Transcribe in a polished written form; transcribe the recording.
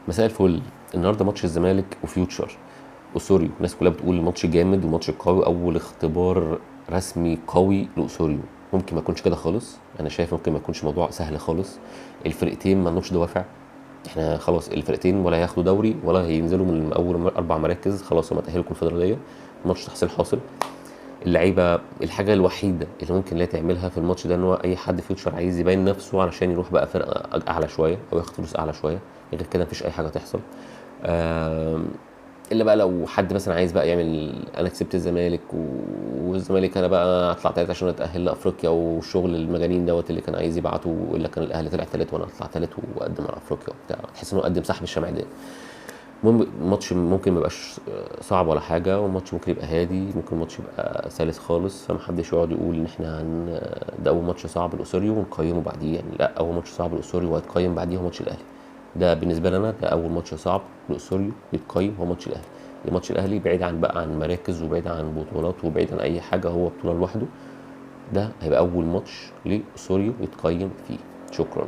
مساء الفل. النهارده ماتش الزمالك وفيوتشر اسوريو. الناس كلها بتقول الماتش جامد وماتش قوي، اول اختبار رسمي قوي لاسوريو. ممكن ما يكونش كده خالص، انا شايف ممكن ما يكونش موضوع سهل خالص. الفرقتين ما عندهمش دوافع. احنا خلاص الفرقتين ولا هياخدوا دوري ولا هينزلوا من اول 4 مراكز، خلاص هم تاهلوا الكونفدراليه. الماتش تحصيل حاصل. اللعيبه الحاجه الوحيده اللي ممكن لا تعملها في الماتش ده ان هو اي حد فيوتشر عايز يبين نفسه علشان يروح بقى فرقه اعلى شويه او ياخد فلوس اعلى شويه. غير كده مفيش اي حاجه تحصل. آم، الا بقى لو حد مثلا عايز بقى يعمل انا كسبت الزمالك والزمالك انا بقى اطلع تالت عشان اتاهل لافريقيا، والشغل المجانين دوت اللي كان عايز يبعته، ولا كان الاهلي طلع تالت وانا اطلع تالت واقدم على افريقيا وبتاع، تحس انه قدم سحب الشمعدان. المهم الماتش ممكن ما يبقاش صعب ولا حاجه، والماتش ممكن يبقى هادي، ممكن الماتش يبقى سلس خالص، فمحدش يقعد يقول ان احنا ده اول ماتش صعب لاسوريو ونقيمه بعديه. يعني لا، اول ماتش صعب لاسوريو وهيتقيم بعديه هو ماتش الاهلي. ده بالنسبه لنا ده اول ماتش صعب لاسوريو يتقيم هو ماتش الاهلي. الماتش الاهلي بعيد عن بقى عن مراكز وبعيد عن بطولات وبعيد عن اي حاجه، هو بطوله لوحده. ده هيبقى اول ماتش لاسوريو يتقيم فيه. شكرا.